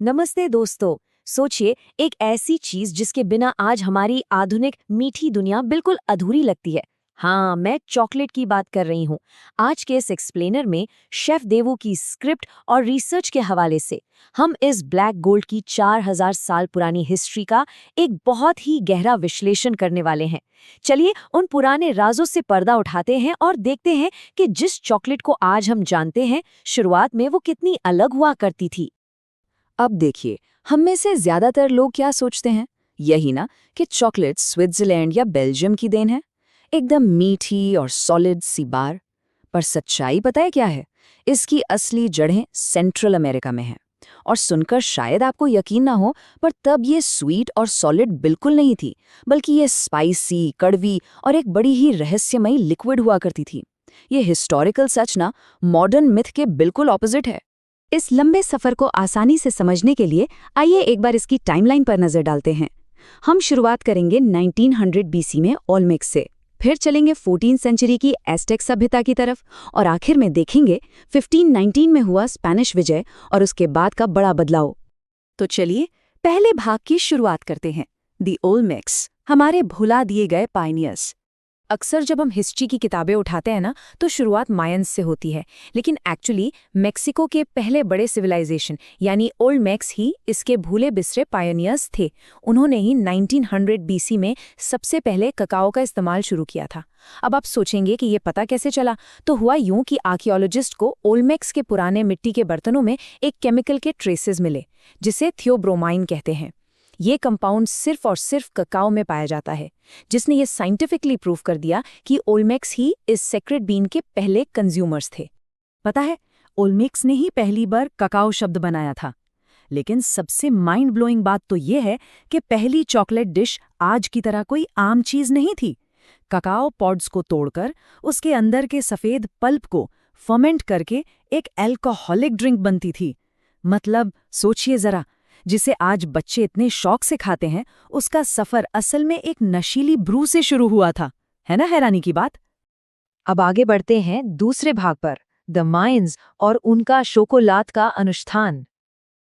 नमस्ते दोस्तों। सोचिए, एक ऐसी चीज जिसके बिना आज हमारी आधुनिक मीठी दुनिया बिल्कुल अधूरी लगती है। हाँ, मैं चॉकलेट की बात कर रही हूँ। आज के इस एक्सप्लेनर में शेफ देवू की स्क्रिप्ट और रिसर्च के हवाले से हम इस ब्लैक गोल्ड की 4000 साल पुरानी हिस्ट्री का एक बहुत ही गहरा विश्लेषण करने वाले हैं। चलिए उन पुराने राजों से पर्दा उठाते हैं और देखते हैं कि जिस चॉकलेट को आज हम जानते हैं, शुरुआत में वो कितनी अलग हुआ करती थी। अब देखिए, हम में से ज्यादातर लोग क्या सोचते हैं? यही ना कि चॉकलेट स्विट्जरलैंड या बेल्जियम की देन है, एकदम मीठी और सॉलिड सी बार। पर सच्चाई पता है क्या है? इसकी असली जड़ें सेंट्रल अमेरिका में हैं। और सुनकर शायद आपको यकीन ना हो, पर तब ये स्वीट और सॉलिड बिल्कुल नहीं थी, बल्कि ये स्पाइसी, कड़वी और एक बड़ी ही रहस्यमयी लिक्विड हुआ करती थी। ये हिस्टोरिकल सच ना मॉडर्न मिथ के बिल्कुल ऑपोजिट है। इस लंबे सफर को आसानी से समझने के लिए आइए एक बार इसकी टाइमलाइन पर नजर डालते हैं। हम शुरुआत करेंगे 1900 बीसी में ओलमेक से, फिर चलेंगे 14वीं सेंचुरी की एस्टेक सभ्यता की तरफ और आखिर में देखेंगे 1519 में हुआ स्पेनिश विजय और उसके बाद का बड़ा बदलाव। तो चलिए पहले भाग की शुरुआत करते हैं, दी ओलमेक्स, हमारे भुला दिए गए पायनियर्स। अक्सर जब हम हिस्ट्री की किताबें उठाते हैं ना, तो शुरुआत मायंस से होती है, लेकिन एक्चुअली मेक्सिको के पहले बड़े सिविलाइजेशन यानी ओल्मेक्स ही इसके भूले बिसरे पायनियर्स थे। उन्होंने ही 1900 बीसी में सबसे पहले ककाओ का इस्तेमाल शुरू किया था। अब आप सोचेंगे कि ये पता कैसे चला, तो हुआ यूं कि आर्कियोलॉजिस्ट को ओल्मेक्स के पुराने मिट्टी के बर्तनों में एक केमिकल के ट्रेसेस मिले, जिसे थियोब्रोमाइन कहते हैं। ये कंपाउंड सिर्फ और सिर्फ ककाओ में पाया जाता है, जिसने ये साइंटिफिकली प्रूव कर दिया कि ओल्मेक्स ही इस सेक्रेट बीन के पहले कंज्यूमर्स थे। पता है, ओलमेक्स ने ही पहली बार ककाओ शब्द बनाया था। लेकिन सबसे माइंड ब्लोइंग बात तो ये है कि पहली चॉकलेट डिश आज की तरह कोई आम चीज नहीं थी। ककाओ पॉड्स को तोड़कर उसके अंदर के सफेद पल्प को फर्मेंट करके एक अल्कोहलिक ड्रिंक बनती थी। मतलब सोचिए जरा, जिसे आज बच्चे इतने शौक से खाते हैं, उसका सफर असल में एक नशीली ब्रू से शुरू हुआ था। है ना हैरानी की बात? अब आगे बढ़ते हैं दूसरे भाग पर, द मायंस और उनका शोकोलात का अनुष्ठान।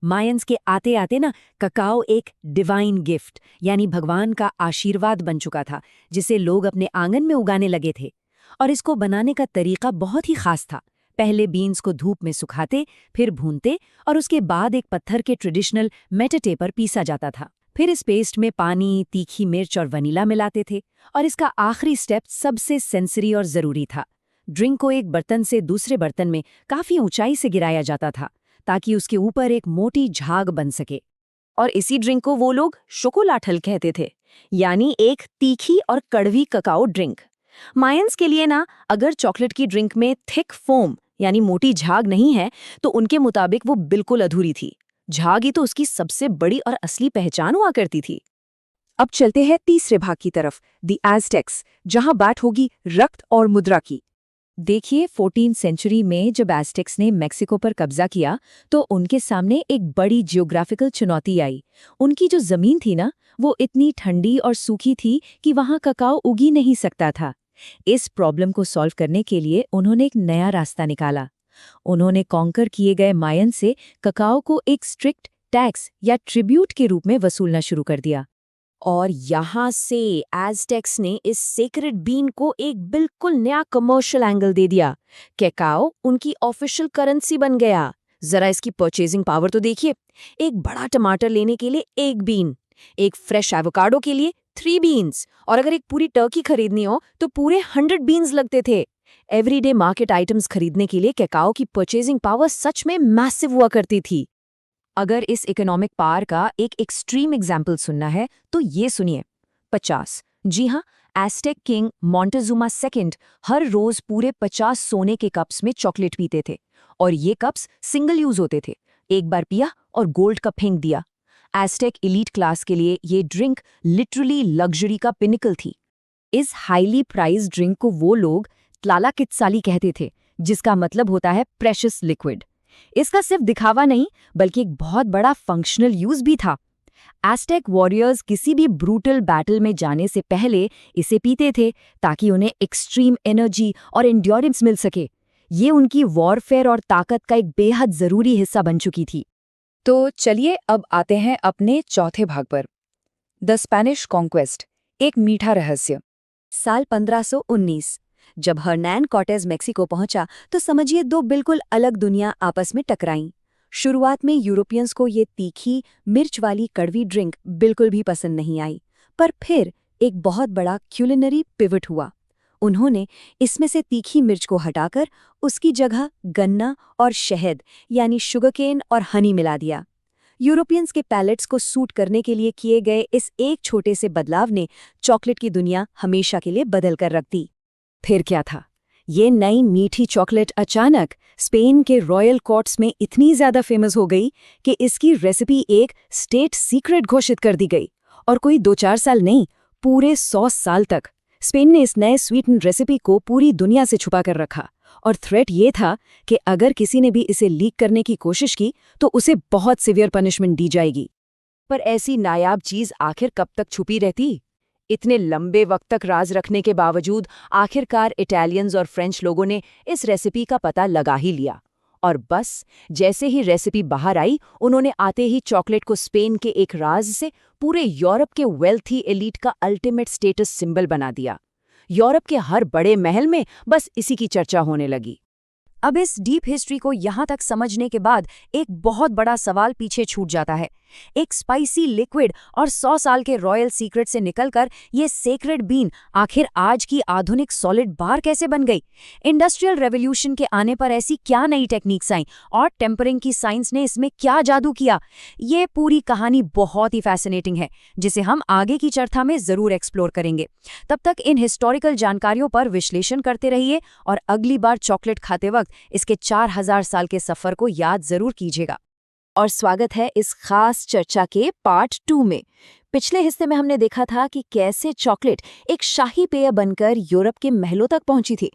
मायंस के आते आते ना ककाओ एक डिवाइन गिफ्ट यानी भगवान का आशीर्वाद बन चुका था, जिसे लोग अपने आंगन में उगाने लगे थे। और इसको बनाने का तरीका बहुत ही खास था। पहले बीन्स को धूप में सुखाते, फिर भूनते और उसके बाद एक पत्थर के ट्रेडिशनल मेटेटे पर पीसा जाता था। फिर इस पेस्ट में पानी, तीखी मिर्च और वनीला मिलाते थे। और इसका आखिरी स्टेप सबसे सेंसरी और ज़रूरी था। ड्रिंक को एक बर्तन से दूसरे बर्तन में काफ़ी ऊंचाई से गिराया जाता था, ताकि उसके ऊपर एक मोटी झाग बन सके। और इसी ड्रिंक को वो लोग शोकोलाठल कहते थे, यानी एक तीखी और कड़वी ककाओ ड्रिंक। मायंस के लिए ना, अगर चॉकलेट की ड्रिंक में थिक फोम यानी मोटी झाग नहीं है, तो उनके मुताबिक वो बिल्कुल अधूरी थी। झाग ही तो उसकी सबसे बड़ी और असली पहचान हुआ करती थी। अब चलते हैं तीसरे भाग की तरफ, दी एज़टेक्स, जहां बात होगी रक्त और मुद्रा की। देखिए, 14वीं सेंचुरी में जब एज़टेक्स ने मेक्सिको पर कब्जा किया, तो उनके सामने एक बड़ी जियोग्राफिकल चुनौती आई। उनकी जो जमीन थी ना, वो इतनी ठंडी और सूखी थी कि वहां ककाओ उगी नहीं सकता था। इस प्रॉब्लम को सॉल्व करने के लिए उन्होंने एक नया रास्ता निकाला। उन्होंने कॉन्कर किए गए मायन से ककाओ को एक स्ट्रिक्ट टैक्स या ट्रिब्यूट के रूप में वसूलना शुरू कर दिया। और यहाँ से एज़टेक्स ने इस सेक्रेड बीन को एक बिल्कुल नया कमर्शियल एंगल दे दिया। कैकाओ उनकी ऑफिशियल करेंसी बन गया। जरा इसकी परचेजिंग पावर तो देखिए। एक बड़ा टमाटर लेने के लिए 1 बीन, एक फ्रेश एवोकाडो के लिए 3 बीन्स, और अगर एक पूरी टर्की खरीदनी हो तो पूरे 100 बीन्स लगते थे। एवरीडे मार्केट आइटम्स खरीदने के लिए कैकाओ की परचेजिंग पावर सच में मैसिव हुआ करती थी। अगर इस इकोनॉमिक पावर का एक एक्सट्रीम एग्जाम्पल सुनना है तो ये सुनिए, 50। जी हाँ, एस्टेक किंग मोंटेजुमा सेकंड हर रोज पूरे 50 सोने के कप्स में चॉकलेट पीते थे। और ये कप्स सिंगल यूज होते थे, एक बार पिया और गोल्ड का फेंक दिया। एस्टेक इलीट क्लास के लिए ये ड्रिंक लिटरली लग्जरी का पिनिकल थी। इस हाईली प्राइज्ड ड्रिंक को वो लोग त्लालाकित्साली कहते थे, जिसका मतलब होता है प्रेशियस लिक्विड। इसका सिर्फ दिखावा नहीं, बल्कि एक बहुत बड़ा फंक्शनल यूज भी था। एस्टेक वॉरियर्स किसी भी ब्रूटल बैटल में जाने से पहले इसे पीते थे, ताकि उन्हें एक्सट्रीम एनर्जी और एंड्योरेंस मिल सके। ये उनकी वॉरफेयर और ताकत का एक बेहद जरूरी हिस्सा बन चुकी थी। तो चलिए अब आते हैं अपने चौथे भाग पर, द स्पेनिश कॉन्क्वेस्ट, एक मीठा रहस्य। साल 1519 जब हर्नान कॉर्टेज मेक्सिको पहुंचा तो समझिए दो बिल्कुल अलग दुनिया आपस में टकराईं। शुरुआत में यूरोपियंस को ये तीखी मिर्च वाली कड़वी ड्रिंक बिल्कुल भी पसंद नहीं आई, पर फिर एक बहुत बड़ा क्यूलिनरी पिवट हुआ। उन्होंने इसमें से तीखी मिर्च को हटाकर उसकी जगह गन्ना और शहद यानी शुगरकेन और हनी मिला दिया। यूरोपियंस के पैलेट्स को सूट करने के लिए किए गए इस एक छोटे से बदलाव ने चॉकलेट की दुनिया हमेशा के लिए बदल कर रख दी। फिर क्या था? ये नई मीठी चॉकलेट अचानक स्पेन के रॉयल कोर्ट्स में इतनी ज्यादा फेमस हो गई कि इसकी रेसिपी एक स्टेट सीक्रेट घोषित कर दी गई। और कोई 2-4 साल नहीं, पूरे 100 साल तक स्पेन ने इस नए स्वीटन रेसिपी को पूरी दुनिया से छुपा कर रखा। और थ्रेट ये था कि अगर किसी ने भी इसे लीक करने की कोशिश की तो उसे बहुत सिवियर पनिशमेंट दी जाएगी। पर ऐसी नायाब चीज आखिर कब तक छुपी रहती? इतने लंबे वक्त तक राज रखने के बावजूद आखिरकार इटालियंस और फ्रेंच लोगों ने इस रेसिपी का पता लगा ही लिया। और बस जैसे ही रेसिपी बाहर आई, उन्होंने आते ही चॉकलेट को स्पेन के एक राज से पूरे यूरोप के वेल्थी एलीट का अल्टीमेट स्टेटस सिंबल बना दिया। यूरोप के हर बड़े महल में बस इसी की चर्चा होने लगी। अब इस डीप हिस्ट्री को यहाँ तक समझने के बाद एक बहुत बड़ा सवाल पीछे छूट जाता है। एक स्पाइसी लिक्विड और 100 साल के रॉयल सीक्रेट से निकलकर ये सेक्रेड बीन आखिर आज की आधुनिक सॉलिड बार कैसे बन गई? इंडस्ट्रियल रेवोल्यूशन के आने पर ऐसी क्या नई टेक्निक्स आई और टेम्परिंग की साइंस ने इसमें क्या जादू किया? ये पूरी कहानी बहुत ही फैसिनेटिंग है, जिसे हम आगे की चर्चा में जरूर एक्सप्लोर करेंगे। तब तक इन हिस्टोरिकल जानकारियों पर विश्लेषण करते रहिए और अगली बार चॉकलेट खाते वक्त इसके 4000 साल के सफर को याद जरूर कीजिएगा। और स्वागत है इस खास चर्चा के पार्ट 2 में। पिछले हिस्से में हमने देखा था कि कैसे चॉकलेट एक शाही पेय बनकर यूरोप के महलों तक पहुंची थी।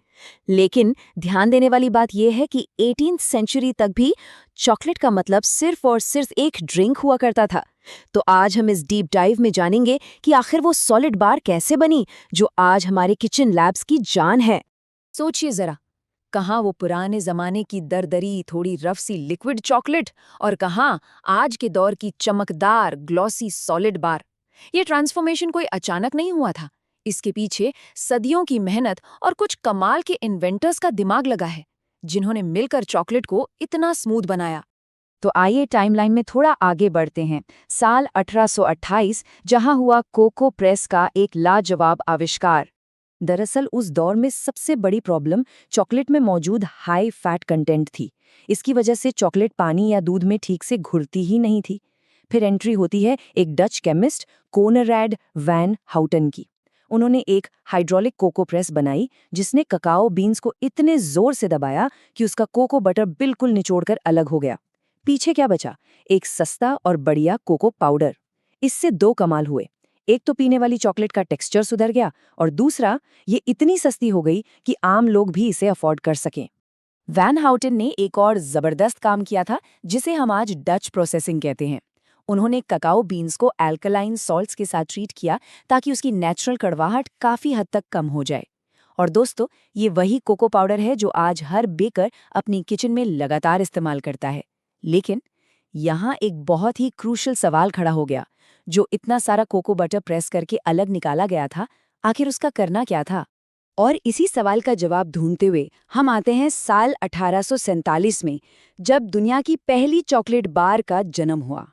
लेकिन ध्यान देने वाली बात यह है कि 18th सेंचुरी तक भी चॉकलेट का मतलब सिर्फ और सिर्फ एक ड्रिंक हुआ करता था। तो आज हम इस डीप डाइव में जानेंगे कि आखिर वो सॉलिड बार कैसे बनी जो आज हमारे किचन लैब्स की जान है। सोचिए जरा, कहाँ वो पुराने जमाने की दरदरी थोड़ी रफ सी लिक्विड चॉकलेट और कहाँ आज के दौर की चमकदार ग्लॉसी सॉलिड बार। ये ट्रांसफॉर्मेशन कोई अचानक नहीं हुआ था। इसके पीछे सदियों की मेहनत और कुछ कमाल के इन्वेंटर्स का दिमाग लगा है, जिन्होंने मिलकर चॉकलेट को इतना स्मूथ बनाया। तो आइए टाइमलाइन में थोड़ा आगे बढ़ते हैं। साल 1828 जहां हुआ कोको प्रेस का एक लाजवाब आविष्कार। दरअसल उस दौर में सबसे बड़ी प्रॉब्लम चॉकलेट में मौजूद हाई फैट कंटेंट थी। इसकी वजह से चॉकलेट पानी या दूध में ठीक से घुलती ही नहीं थी। फिर एंट्री होती है एक Dutch chemist Conrad van Houghton की। उन्होंने एक हाइड्रोलिक कोको प्रेस बनाई जिसने ककाओ बीन्स को इतने जोर से दबाया कि उसका कोको बटर बिल्कुल निचोड़कर अलग हो गया। पीछे क्या बचा? एक सस्ता और बढ़िया कोको पाउडर। इससे दो कमाल हुए। एक तो पीने वाली चॉकलेट का टेक्सचर सुधर गया और दूसरा ये इतनी सस्ती हो गई कि आम लोग भी इसे अफोर्ड कर सकें। वैन हाउटन ने एक और जबरदस्त काम किया था जिसे हम आज डच प्रोसेसिंग कहते हैं। उन्होंने ककाओ बीन्स को एल्कलाइन सॉल्ट्स के साथ ट्रीट किया ताकि उसकी नेचुरल कड़वाहट काफी हद तक कम हो जाए। और दोस्तों, ये वही कोको पाउडर है जो आज हर बेकर अपनी किचन में लगातार इस्तेमाल करता है। लेकिन यहाँ एक बहुत ही क्रूशल सवाल खड़ा हो गया। जो इतना सारा कोको बटर प्रेस करके अलग निकाला गया था, आखिर उसका करना क्या था? और इसी सवाल का जवाब ढूंढते हुए हम आते हैं साल 1847 में, जब दुनिया की पहली चॉकलेट बार का जन्म हुआ।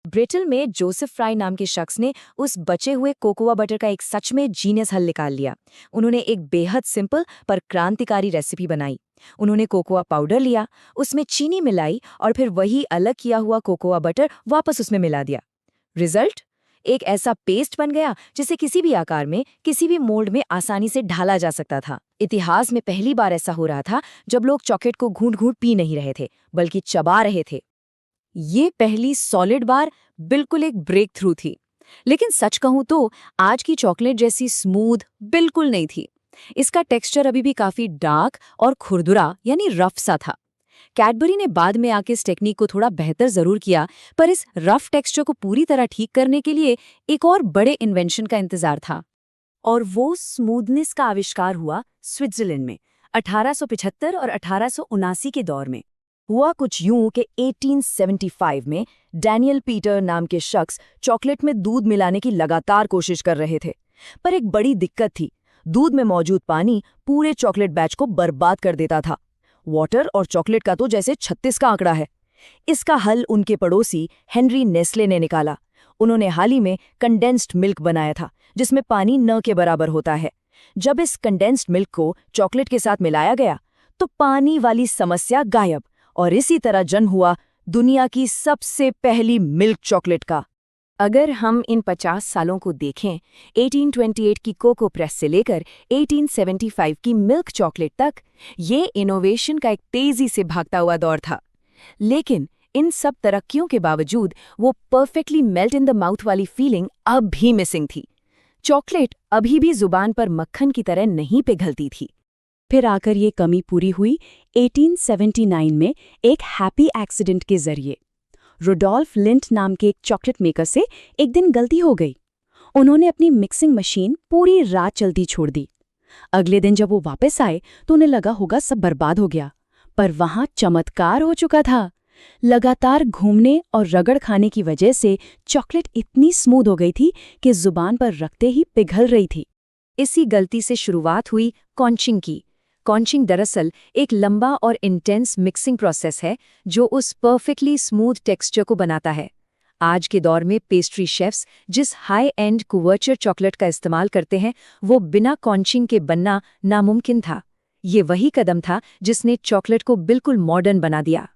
ब्रिटेन में जोसेफ फ्राई नाम के शख्स ने उस बचे हुए कोकोआ बटर का एक सच में जीनियस हल निकाल लिया। उन्होंने एक बेहद सिंपल पर क्रांतिकारी रेसिपी बनाई। उन्होंने कोकोआ पाउडर लिया, उसमें चीनी मिलाई और फिर वही अलग किया हुआ कोकोआ बटर वापस उसमें मिला दिया। रिजल्ट? एक ऐसा पेस्ट बन गया जिसे किसी भी आकार में, किसी भी मोल्ड में आसानी से ढाला जा सकता था। इतिहास में पहली बार ऐसा हो रहा था जब लोग चॉकलेट को घूंट-घूंट पी नहीं रहे थे, बल्कि चबा रहे थे। ये पहली सॉलिड बार बिल्कुल एक ब्रेक थ्रू थी। लेकिन सच कहूं तो आज की चॉकलेट जैसी स्मूथ बिल्कुल नहीं थी। इसका टेक्सचर अभी भी काफी डार्क और खुरदुरा यानी रफ सा था। कैडबरी ने बाद में आके इस टेक्निक को थोड़ा बेहतर जरूर किया, पर इस रफ टेक्सचर को पूरी तरह ठीक करने के लिए एक और बड़े इन्वेंशन का इंतजार था। और वो स्मूथनेस का आविष्कार हुआ स्विट्जरलैंड में 1875 और 1879 के दौर में। हुआ कुछ यूं कि 1875 में डैनियल पीटर नाम के शख्स चॉकलेट में दूध मिलाने की लगातार कोशिश कर रहे थे। पर एक बड़ी दिक्कत थी, दूध में मौजूद पानी पूरे चॉकलेट बैच को बर्बाद कर देता था। वाटर और चॉकलेट का तो जैसे 36 का आंकड़ा है। इसका हल उनके पड़ोसी हेनरी नेस्ले ने निकाला। उन्होंने हाल ही में कंडेंस्ड मिल्क बनाया था, जिसमें पानी न के बराबर होता है। जब इस कंडेंस्ड मिल्क को चॉकलेट के साथ मिलाया गया तो पानी वाली समस्या गायब, और इसी तरह जन्म हुआ दुनिया की सबसे पहली मिल्क चॉकलेट का। अगर हम इन 50 सालों को देखें, 1828 की कोको प्रेस से लेकर 1875 की मिल्क चॉकलेट तक, ये इनोवेशन का एक तेजी से भागता हुआ दौर था। लेकिन इन सब तरक्कियों के बावजूद वो perfectly melt in the mouth वाली फीलिंग अब भी मिसिंग थी। चॉकलेट अभी भी जुबान पर मक्खन की तरह नहीं पिघलती थी। फिर आकर ये कमी पूरी हुई 1879 में एक हैप्पी एक्सीडेंट के जरिए। रुडोल्फ लिंट नाम के एक चॉकलेट मेकर से एक दिन गलती हो गई। उन्होंने अपनी मिक्सिंग मशीन पूरी रात चलती छोड़ दी। अगले दिन जब वो वापस आए तो उन्हें लगा होगा सब बर्बाद हो गया, पर वहां चमत्कार हो चुका था। लगातार घूमने और रगड़ खाने की वजह से चॉकलेट इतनी स्मूथ हो गई थी कि जुबान पर रखते ही पिघल रही थी। इसी गलती से शुरुआत हुई कॉन्चिंग की। कॉन्चिंग दरअसल एक लंबा और इंटेंस मिक्सिंग प्रोसेस है जो उस परफेक्टली स्मूथ टेक्सचर को बनाता है। आज के दौर में पेस्ट्री शेफ्स जिस हाई एंड कुवर्चर चॉकलेट का इस्तेमाल करते हैं, वो बिना कॉन्चिंग के बनना नामुमकिन था। ये वही कदम था जिसने चॉकलेट को बिल्कुल मॉडर्न बना दिया।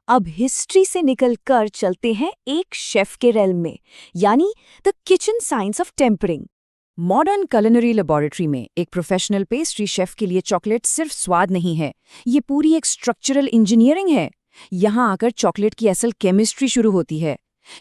अब हिस्ट्री से निकलकर चलते हैं एक शेफ के रेल्म में, यानी the kitchen science of tempering. Modern culinary laboratory में एक प्रोफेशनल पेस्ट्री शेफ के लिए चॉकलेट सिर्फ स्वाद नहीं है, ये पूरी एक स्ट्रक्चरल इंजीनियरिंग है। यहाँ आकर चॉकलेट की असल केमिस्ट्री शुरू होती है।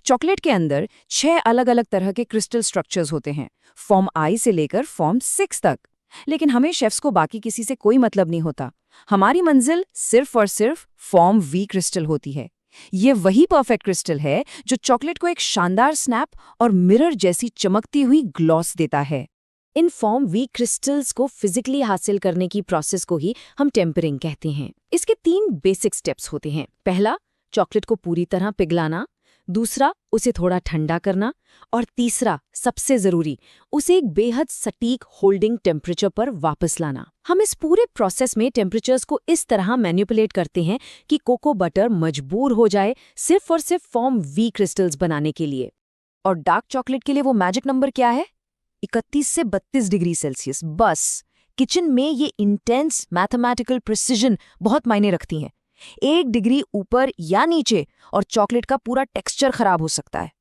चॉकलेट के अंदर 6 अलग अलग तरह के क्रिस्टल स्ट्रक्चर्स होते हैं, फॉर्म आई से लेकर फॉर्म 6 तक। लेकिन हमें शेफ्स को बाकी किसी से कोई मतलब नहीं होता। हमारी मंजिल सिर्फ और सिर्फ फॉर्म वी क्रिस्टल होती है। ये वही परफेक्ट क्रिस्टल है जो चॉकलेट को एक शानदार स्नैप और मिरर जैसी चमकती हुई ग्लॉस देता है। इन फॉर्म वी क्रिस्टल्स को फिजिकली हासिल करने की प्रोसेस को ही हम टेम्परिंग कहते हैं। इसके 3 बेसिक स्टेप्स होते हैं। पहला, चॉकलेट को पूरी तरह पिघलाना। दूसरा, उसे थोड़ा ठंडा करना। और तीसरा, सबसे जरूरी, उसे एक बेहद सटीक होल्डिंग टेम्परेचर पर वापस लाना। हम इस पूरे प्रोसेस में टेम्परेचर्स को इस तरह मैनिपुलेट करते हैं कि कोको बटर मजबूर हो जाए सिर्फ और सिर्फ फॉर्म वी क्रिस्टल्स बनाने के लिए। और डार्क चॉकलेट के लिए वो मैजिक नंबर क्या है? 31 से 32 डिग्री सेल्सियस। बस किचन में ये इंटेंस मैथमेटिकल प्रिसिजन बहुत मायने रखती हैं। 1 डिग्री ऊपर या नीचे और चॉकलेट का पूरा टेक्सचर खराब हो सकता है।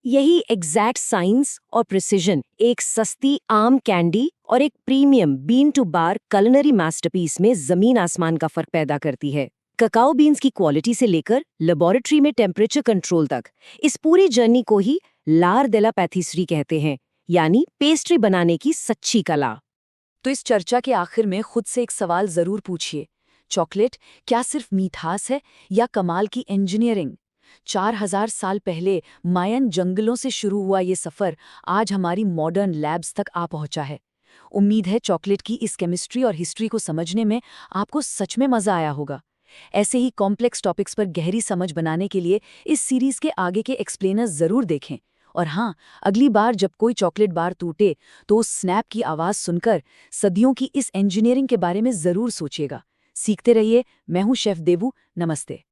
यही एग्जैक्ट साइंस और प्रिसिजन एक सस्ती आम कैंडी और एक premium bean to bar culinary masterpiece में जमीन आसमान का फर्क पैदा करती है। ककाओ बीन्स की क्वालिटी से लेकर लेबोरेटरी में टेम्परेचर कंट्रोल तक, इस पूरी जर्नी को ही लार देला पैथिसरी कहते हैं, यानी पेस्ट्री बनाने की सच्ची कला। तो इस चर्चा के आखिर में खुद से एक सवाल जरूर पूछिए, चॉकलेट क्या सिर्फ मिठास है या कमाल की इंजीनियरिंग? 4000 साल पहले मायन जंगलों से शुरू हुआ ये सफ़र आज हमारी मॉडर्न लैब्स तक आ पहुंचा है। उम्मीद है चॉकलेट की इस केमिस्ट्री और हिस्ट्री को समझने में आपको सच में मज़ा आया होगा। ऐसे ही कॉम्प्लेक्स टॉपिक्स पर गहरी समझ बनाने के लिए इस सीरीज़ के आगे के एक्सप्लेनर्स ज़रूर देखें। और हाँ, अगली बार जब कोई चॉकलेट बार टूटे तो उस स्नैप की आवाज़ सुनकर सदियों की इस इंजीनियरिंग के बारे में ज़रूर सोचिएगा। सीखते रहिए। मैं हूँ शेफ देवू। नमस्ते।